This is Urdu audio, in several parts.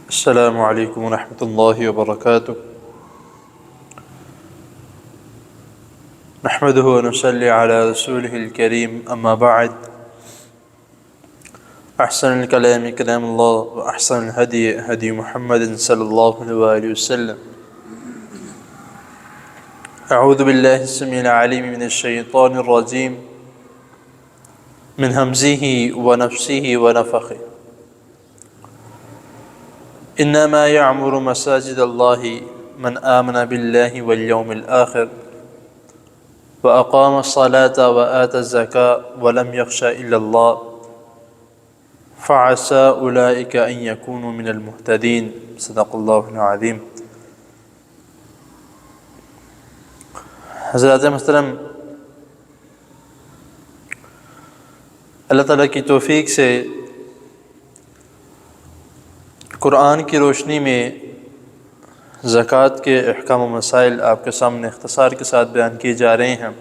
السلام علیکم ورحمۃ اللہ وبرکاتہ۔ نحمده ونصلي على رسوله الكريم، اما بعد، احسن الكلام كلام الله، واحسن الهدي هدي محمد صلی اللہ علیہ وآلہ وسلم۔ اعوذ باللہ السمیع العلیم من الشیطان الرجیم، من همزه ونفسه ونفخه۔ انما يعمر مساجد الله من آمن بالله واليوم الآخر وأقام الصلاة وآتى الزكاة ولم يخش إلا الله فعسى أولئك أن يكونوا من المهتدين۔ صدق الله العظيم۔ حضرات محترم، اللہ تعالیٰ کی توفیق سے قرآن کی روشنی میں زکوٰۃ کے احکام و مسائل آپ کے سامنے اختصار کے ساتھ بیان کیے جا رہے ہیں۔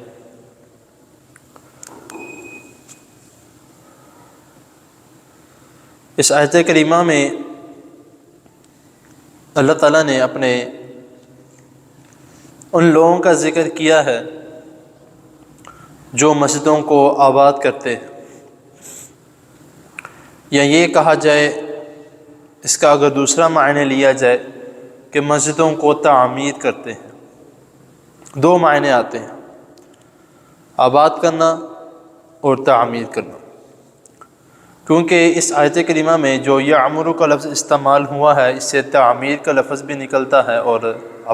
اس آیت کریمہ میں اللہ تعالیٰ نے اپنے ان لوگوں کا ذکر کیا ہے جو مسجدوں کو آباد کرتے ہیں، یا یہ کہا جائے، اس کا اگر دوسرا معنی لیا جائے کہ مسجدوں کو تعمیر کرتے ہیں۔ دو معنی آتے ہیں، آباد کرنا اور تعمیر کرنا، کیونکہ اس آیت کریمہ میں جو یعمر کا لفظ استعمال ہوا ہے، اس سے تعمیر کا لفظ بھی نکلتا ہے اور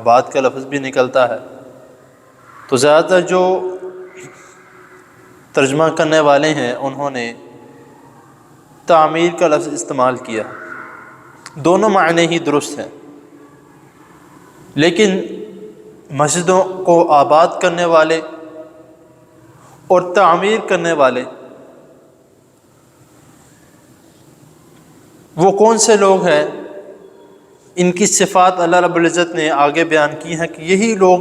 آباد کا لفظ بھی نکلتا ہے۔ تو زیادہ تر جو ترجمہ کرنے والے ہیں انہوں نے تعمیر کا لفظ استعمال کیا، دونوں معنی ہی درست ہیں، لیکن مسجدوں کو آباد کرنے والے اور تعمیر کرنے والے وہ کون سے لوگ ہیں؟ ان کی صفات اللہ رب العزت نے آگے بیان کی ہیں کہ یہی لوگ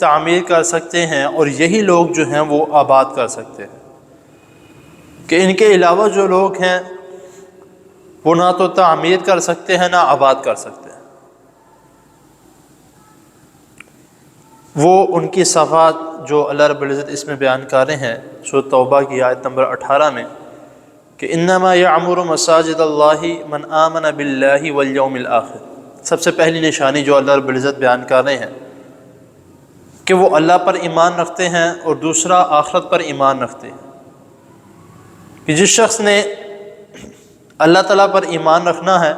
تعمیر کر سکتے ہیں اور یہی لوگ جو ہیں وہ آباد کر سکتے ہیں، کہ ان کے علاوہ جو لوگ ہیں وہ نہ تو تعمیر کر سکتے ہیں نہ آباد کر سکتے ہیں۔ وہ ان کی صفات جو اللہ رب العزت اس میں بیان کر رہے ہیں سورۃ توبہ کی آیت نمبر 18 میں، کہ انما یعمر مساجد اللہ من آمن باللہ والیوم الآخر۔ سب سے پہلی نشانی جو اللہ رب العزت بیان کر رہے ہیں کہ وہ اللہ پر ایمان رکھتے ہیں، اور دوسرا آخرت پر ایمان رکھتے ہیں، کہ جس شخص نے اللہ تعالیٰ پر ایمان رکھنا ہے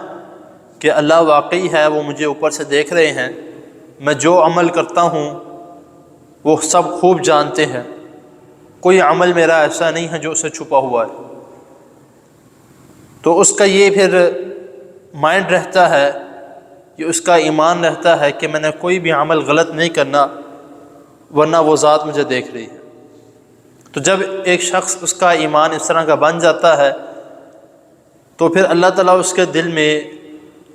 کہ اللہ واقعی ہے، وہ مجھے اوپر سے دیکھ رہے ہیں، میں جو عمل کرتا ہوں وہ سب خوب جانتے ہیں، کوئی عمل میرا ایسا نہیں ہے جو اسے چھپا ہوا ہے، تو اس کا یہ پھر مائنڈ رہتا ہے، یہ اس کا ایمان رہتا ہے کہ میں نے کوئی بھی عمل غلط نہیں کرنا، ورنہ وہ ذات مجھے دیکھ رہی ہے۔ تو جب ایک شخص اس کا ایمان اس طرح کا بن جاتا ہے تو پھر اللہ تعالیٰ اس کے دل میں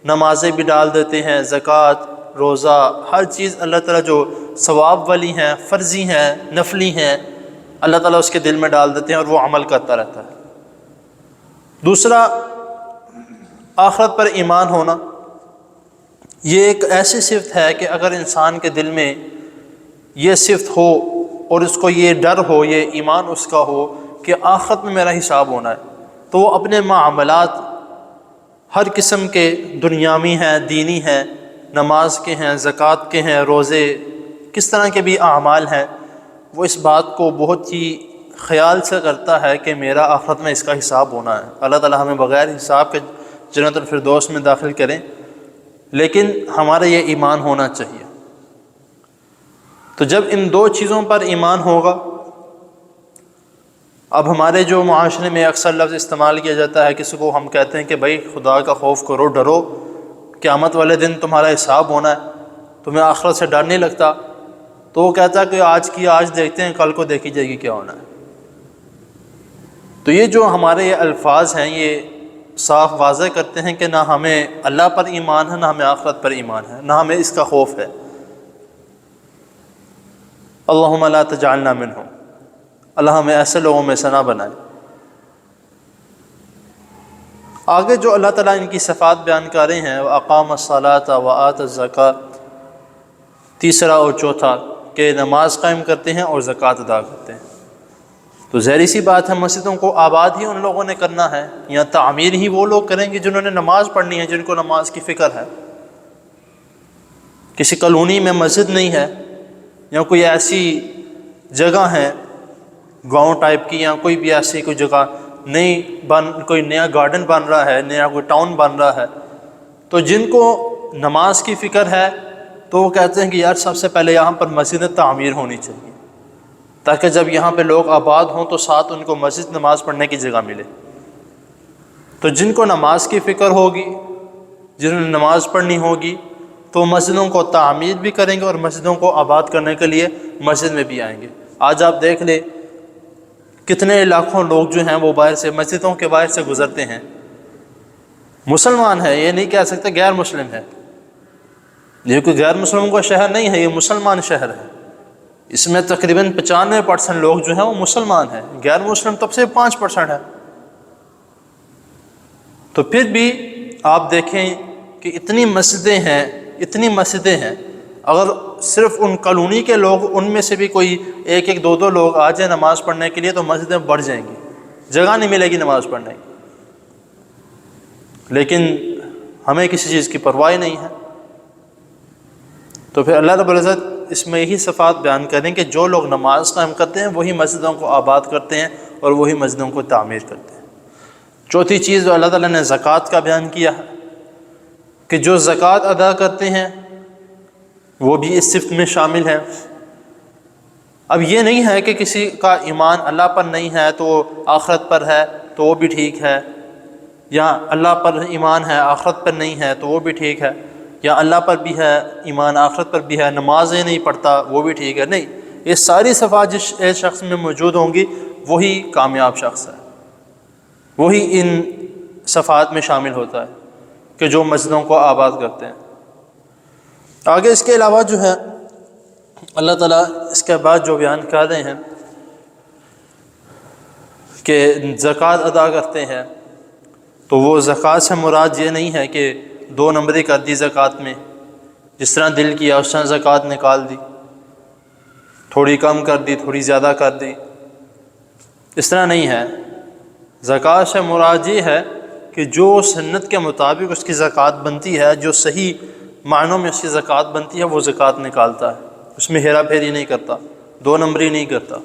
نمازیں بھی ڈال دیتے ہیں، زکوٰۃ، روزہ، ہر چیز اللہ تعالیٰ جو ثواب والی ہیں، فرضی ہیں، نفلی ہیں، اللہ تعالیٰ اس کے دل میں ڈال دیتے ہیں اور وہ عمل کرتا رہتا ہے۔ دوسرا، آخرت پر ایمان ہونا، یہ ایک ایسی صفت ہے کہ اگر انسان کے دل میں یہ صفت ہو اور اس کو یہ ڈر ہو، یہ ایمان اس کا ہو کہ آخرت میں میرا حساب ہونا ہے، تو وہ اپنے معاملات ہر قسم کے دنیاوی ہیں، دینی ہیں، نماز کے ہیں، زکوٰۃ کے ہیں، روزے، کس طرح کے بھی اعمال ہیں، وہ اس بات کو بہت ہی خیال سے کرتا ہے کہ میرا آخرت میں اس کا حساب ہونا ہے۔ اللہ تعالیٰ ہمیں بغیر حساب کے جنت الفردوس میں داخل کریں، لیکن ہمارا یہ ایمان ہونا چاہیے۔ تو جب ان دو چیزوں پر ایمان ہوگا، اب ہمارے جو معاشرے میں اکثر لفظ استعمال کیا جاتا ہے، کسی کو ہم کہتے ہیں کہ بھائی خدا کا خوف کرو، ڈرو، قیامت والے دن تمہارا حساب ہونا ہے، تمہیں آخرت سے ڈر نہیں لگتا، تو وہ کہتا ہے کہ آج کی آج دیکھتے ہیں، کل کو دیکھی جائے گی کیا ہونا ہے۔ تو یہ جو ہمارے یہ الفاظ ہیں یہ صاف واضح کرتے ہیں کہ نہ ہمیں اللہ پر ایمان ہے، نہ ہمیں آخرت پر ایمان ہے، نہ ہمیں اس کا خوف ہے۔ اللہم لا تجعلنا منہم، اللہ ہمیں ایسے لوگوں میں سے نہ بنائے۔ آگے جو اللہ تعالیٰ ان کی صفات بیان کر رہے ہیں، وَأَقَامَ الصَّلَاةَ وَآتَى الزَّكَاةَ، تیسرا اور چوتھا کہ نماز قائم کرتے ہیں اور زکوٰۃ ادا کرتے ہیں۔ تو ظاہری سی بات ہے مسجدوں کو آباد ہی ان لوگوں نے کرنا ہے، یا تعمیر ہی وہ لوگ کریں گے جنہوں نے نماز پڑھنی ہے، جن کو نماز کی فکر ہے۔ کسی کالونی میں مسجد نہیں ہے، یا کوئی ایسی جگہ ہے گاؤں ٹائپ کی، یا کوئی بھی ایسی کوئی جگہ کوئی نیا گارڈن بن رہا ہے، نیا کوئی ٹاؤن بن رہا ہے، تو جن کو نماز کی فکر ہے تو وہ کہتے ہیں کہ یار سب سے پہلے یہاں پر مسجد تعمیر ہونی چاہیے، تاکہ جب یہاں پہ لوگ آباد ہوں تو ساتھ ان کو مسجد نماز پڑھنے کی جگہ ملے۔ تو جن کو نماز کی فکر ہوگی، جنہوں نے نماز پڑھنی ہوگی، تو مسجدوں کو تعمیر بھی کریں گے اور مسجدوں کو آباد کرنے کے لیے مسجد میں بھی آئیں گے۔ آج آپ دیکھ لیں کتنے لاکھوں لوگ جو ہیں وہ باہر سے، مسجدوں کے باہر سے گزرتے ہیں، مسلمان ہے، یہ نہیں کہہ سکتے غیر مسلم ہے، یہ کوئی غیر مسلموں کا شہر نہیں ہے، یہ مسلمان شہر ہے۔ اس میں تقریباً 95% لوگ جو ہیں وہ مسلمان ہیں، غیر مسلم تب سے 5% ہے۔ تو پھر بھی آپ دیکھیں کہ اتنی مسجدیں ہیں، اگر صرف ان کالونی کے لوگ ان میں سے بھی کوئی ایک دو لوگ آ جائیں نماز پڑھنے کے لیے تو مسجدیں بڑھ جائیں گی، جگہ نہیں ملے گی نماز پڑھنے کی۔ لیکن ہمیں کسی چیز کی پرواہ نہیں ہے۔ تو پھر اللہ رب العزت اس میں یہی صفات بیان کریں کہ جو لوگ نماز قائم کرتے ہیں وہی مسجدوں کو آباد کرتے ہیں اور وہی مسجدوں کو تعمیر کرتے ہیں۔ چوتھی چیز جو اللہ تعالیٰ نے زکوٰۃ کا بیان کیا ہے کہ جو زکوٰۃ ادا کرتے ہیں وہ بھی اس صفت میں شامل ہے۔ اب یہ نہیں ہے کہ کسی کا ایمان اللہ پر نہیں ہے تو آخرت پر ہے تو وہ بھی ٹھیک ہے، یا اللہ پر ایمان ہے آخرت پر نہیں ہے تو وہ بھی ٹھیک ہے، یا اللہ پر بھی ہے ایمان آخرت پر بھی ہے نمازیں نہیں پڑھتا وہ بھی ٹھیک ہے۔ نہیں، یہ ساری صفات جس شخص میں موجود ہوں گی وہی کامیاب شخص ہے، وہی ان صفات میں شامل ہوتا ہے کہ جو مسجدوں کو آباد کرتے ہیں۔ آگے اس کے علاوہ جو ہے اللہ تعالیٰ اس کے بعد جو بیان کر رہے ہیں کہ زکوٰۃ ادا کرتے ہیں، تو وہ زکوٰۃ سے مراد یہ نہیں ہے کہ 2 نمبری کر دی زکوٰۃ میں، جس طرح دل کیا اس طرح زکوٰۃ نکال دی، تھوڑی کم کر دی تھوڑی زیادہ کر دی، اس طرح نہیں ہے۔ زکوٰۃ سے مراد یہ ہے کہ جو سنت کے مطابق اس کی زکوٰۃ بنتی ہے، جو صحیح معنوں میں اس کی زکوٰۃ بنتی ہے، وہ زکوٰۃ نکالتا ہے، اس میں ہیرا پھیری نہیں کرتا، 2 نمبری نہیں کرتا،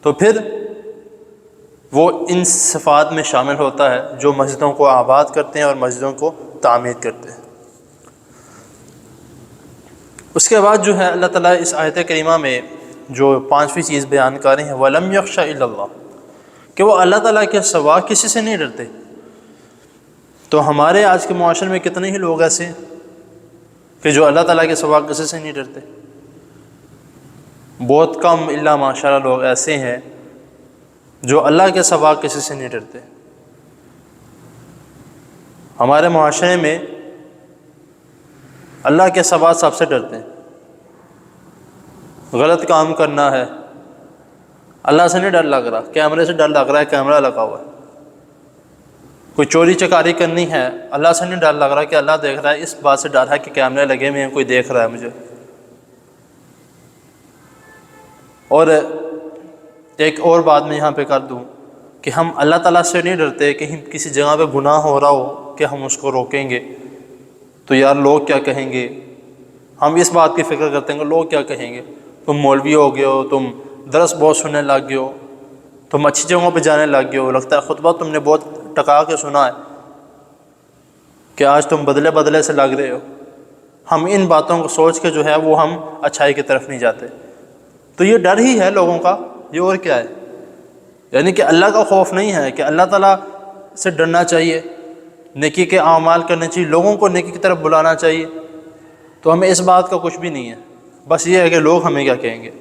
تو پھر وہ ان صفات میں شامل ہوتا ہے جو مسجدوں کو آباد کرتے ہیں اور مسجدوں کو تعمیر کرتے ہیں۔ اس کے بعد جو ہے اللہ تعالیٰ اس آیت کریمہ میں جو 5ویں چیز بیان کر رہے ہیں وَلَمْ يَخْشَ إِلَّا اللَّهُ، کہ وہ اللہ تعالیٰ کے سوا کسی سے نہیں ڈرتے۔ تو ہمارے آج کے معاشرے میں کتنے ہی لوگ ایسے ہیں کہ جو اللہ تعالیٰ کے سوا کسی سے نہیں ڈرتے؟ بہت کم الا ماشاءاللہ لوگ ایسے ہیں جو اللہ کے سوا کسی سے نہیں ڈرتے۔ ہمارے معاشرے میں اللہ کے سوا سب سے ڈرتے ہیں۔ غلط کام کرنا ہے، اللہ سے نہیں ڈر لگ رہا، کیمرے سے ڈر لگ رہا ہے، کیمرہ لگا ہوا ہے۔ کوئی چوری چکاری کرنی ہے، اللہ سے نہیں ڈر لگ رہا کہ اللہ دیکھ رہا ہے، اس بات سے ڈر ہے کہ کیمرے لگے ہوئے ہیں، کوئی دیکھ رہا ہے مجھے۔ اور ایک اور بات میں یہاں پہ کر دوں کہ ہم اللہ تعالیٰ سے نہیں ڈرتے، کہیں کسی جگہ پہ گناہ ہو رہا ہو کہ ہم اس کو روکیں گے تو یار لوگ کیا کہیں گے، ہم اس بات کی فکر کرتے ہیں کہ لوگ کیا کہیں گے، تم مولوی ہو گئے ہو، تم درس بہت سننے لگ گئے ہو، تم اچھی جگہوں پہ جانے لگ گئے ہو، لگتا ہے خطبہ تم نے بہت ٹکا کے سنا ہے کہ آج تم بدلے بدلے سے لگ رہے ہو۔ ہم ان باتوں کو سوچ کے جو ہے وہ ہم اچھائی کی طرف نہیں جاتے۔ تو یہ ڈر ہی ہے لوگوں کا، یہ اور کیا ہے؟ یعنی کہ اللہ کا خوف نہیں ہے، کہ اللہ تعالیٰ سے ڈرنا چاہیے، نیکی کے اعمال کرنے چاہیے، لوگوں کو نیکی کی طرف بلانا چاہیے۔ تو ہمیں اس بات کا کچھ بھی نہیں ہے، بس یہ ہے کہ لوگ ہمیں کیا کہیں گے۔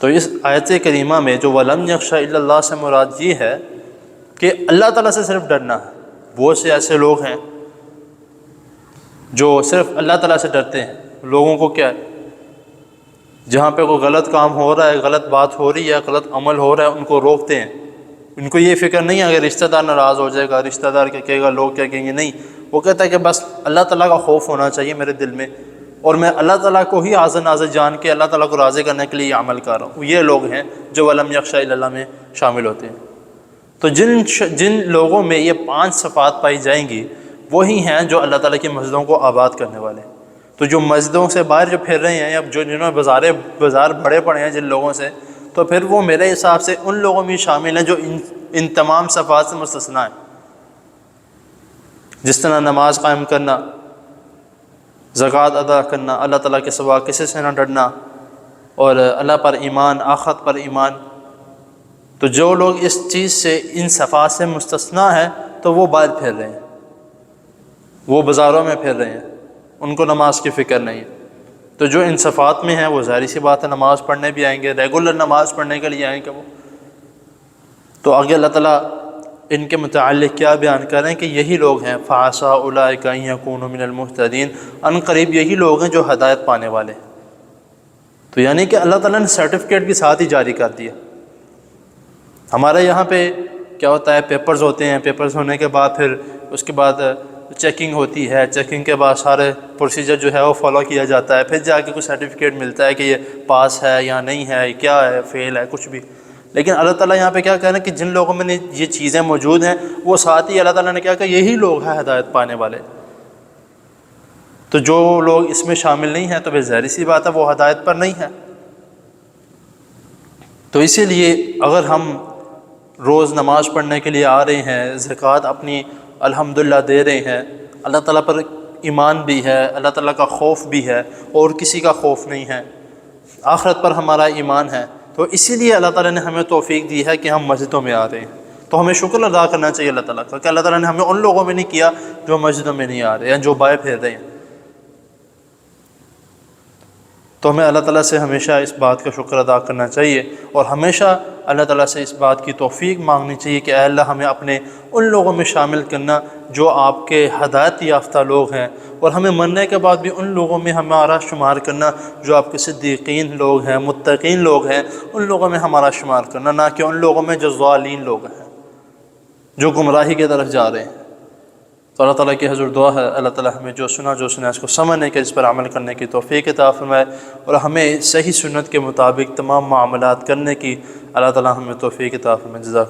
تو اس آیت کریمہ میں جو وَلَمْ يَخْشَ إِلَّا اللَّهُ سے مراد یہ ہے کہ اللہ تعالیٰ سے صرف ڈرنا ہے۔ بہت سے ایسے لوگ ہیں جو صرف اللہ تعالیٰ سے ڈرتے ہیں، لوگوں کو کیا ہے، جہاں پہ کوئی غلط کام ہو رہا ہے، غلط بات ہو رہی ہے، غلط عمل ہو رہا ہے، ان کو روکتے ہیں ان کو یہ فکر نہیں ہے اگر رشتہ دار ناراض ہو جائے گا، رشتہ دار کیا کہے گا، لوگ کیا کہیں گے، نہیں، وہ کہتا ہے کہ بس اللہ تعالیٰ کا خوف ہونا چاہیے میرے دل میں، اور میں اللہ تعالیٰ کو ہی حاضر ناظر جان کے اللہ تعالیٰ کو راضی کرنے کے لیے یہ عمل کر رہا ہوں۔ یہ لوگ ہیں جو ولم یخشى الا اللہ میں شامل ہوتے ہیں۔ تو جن لوگوں میں یہ 5 صفات پائی جائیں گی وہی ہیں جو اللہ تعالیٰ کی مسجدوں کو آباد کرنے والے ہیں۔ تو جو مسجدوں سے باہر جو پھر رہے ہیں یا جنہوں نے بازار بھرے پڑے ہیں جن لوگوں سے، تو پھر وہ میرے حساب سے ان لوگوں میں شامل ہیں جو ان تمام صفات سے مستثنیٰ ہیں۔ جس طرح نماز قائم کرنا، زکوٰۃ ادا کرنا، اللہ تعالیٰ کے سوا کسی سے نہ ڈرنا، اور اللہ پر ایمان، آخرت پر ایمان۔ تو جو لوگ اس چیز سے، ان صفات سے مستثنیٰ ہیں، تو وہ باہر پھر رہے ہیں، وہ بازاروں میں پھر رہے ہیں، ان کو نماز کی فکر نہیں ہے۔ تو جو ان صفات میں ہیں وہ ظاہری سی بات ہے نماز پڑھنے بھی آئیں گے، ریگولر نماز پڑھنے کے لیے آئیں گے وہ۔ تو آگے اللہ تعالیٰ ان کے متعلق کیا بیان کر رہے ہیں کہ یہی لوگ ہیں فَعَسَىٰ أُولَٰئِكَ أَن يَكُونُوا مِنَ الْمُهْتَدِينَ، ان قریب یہی لوگ ہیں جو ہدایت پانے والے ہیں۔ تو یعنی کہ اللہ تعالیٰ نے سرٹیفکیٹ بھی ساتھ ہی جاری کر دیا۔ ہمارے یہاں پہ کیا ہوتا ہے، پیپرز ہوتے ہیں، پیپرز ہونے کے بعد پھر اس کے بعد چیکنگ ہوتی ہے، چیکنگ کے بعد سارے پروسیجر جو ہے وہ فالو کیا جاتا ہے، پھر جا کے کوئی سرٹیفکیٹ ملتا ہے کہ یہ پاس ہے یا نہیں ہے، کیا ہے، فیل ہے، کچھ بھی۔ لیکن اللہ تعالیٰ یہاں پہ کیا کہہ رہے ہیں کہ جن لوگوں میں یہ چیزیں موجود ہیں وہ ساتھ ہی اللہ تعالیٰ نے کیا کہا یہی لوگ ہیں ہدایت پانے والے۔ تو جو لوگ اس میں شامل نہیں ہیں تو پھر ظاہری سی بات ہے وہ ہدایت پر نہیں ہے۔ تو اسی لیے اگر ہم روز نماز پڑھنے کے لیے آ رہے ہیں، زکوٰۃ اپنی الحمدللہ دے رہے ہیں، اللہ تعالیٰ پر ایمان بھی ہے، اللہ تعالیٰ کا خوف بھی ہے، اور کسی کا خوف نہیں ہے، آخرت پر ہمارا ایمان ہے، تو اسی لیے اللہ تعالیٰ نے ہمیں توفیق دی ہے کہ ہم مسجدوں میں آ رہے ہیں۔ تو ہمیں شکر ادا کرنا چاہیے اللہ تعالیٰ کا کہ اللہ تعالیٰ نے ہمیں ان لوگوں میں نہیں کیا جو مسجدوں میں نہیں آ رہے ہیں، جو بائیں پھیر رہے ہیں۔ تو ہمیں اللہ تعالیٰ سے ہمیشہ اس بات کا شکر ادا کرنا چاہیے، اور ہمیشہ اللہ تعالیٰ سے اس بات کی توفیق مانگنی چاہیے کہ اے اللہ ہمیں اپنے ان لوگوں میں شامل کرنا جو آپ کے ہدایت یافتہ لوگ ہیں، اور ہمیں مرنے کے بعد بھی ان لوگوں میں ہمارا شمار کرنا جو آپ کے صدیقین لوگ ہیں، متقین لوگ ہیں، ان لوگوں میں ہمارا شمار کرنا، نہ کہ ان لوگوں میں جو ضالین لوگ ہیں، جو گمراہی کی طرف جا رہے ہیں۔ تو اللہ تعالیٰ کی حضور دعا ہے اللہ تعالیٰ ہمیں جو سنا اس کو سمجھنے کے، اس پر عمل کرنے کی توفیق عطا فرمائے، اور ہمیں صحیح سنت کے مطابق تمام معاملات کرنے کی اللہ تعالیٰ ہمیں توفیق عطا فرمائے۔ جزاک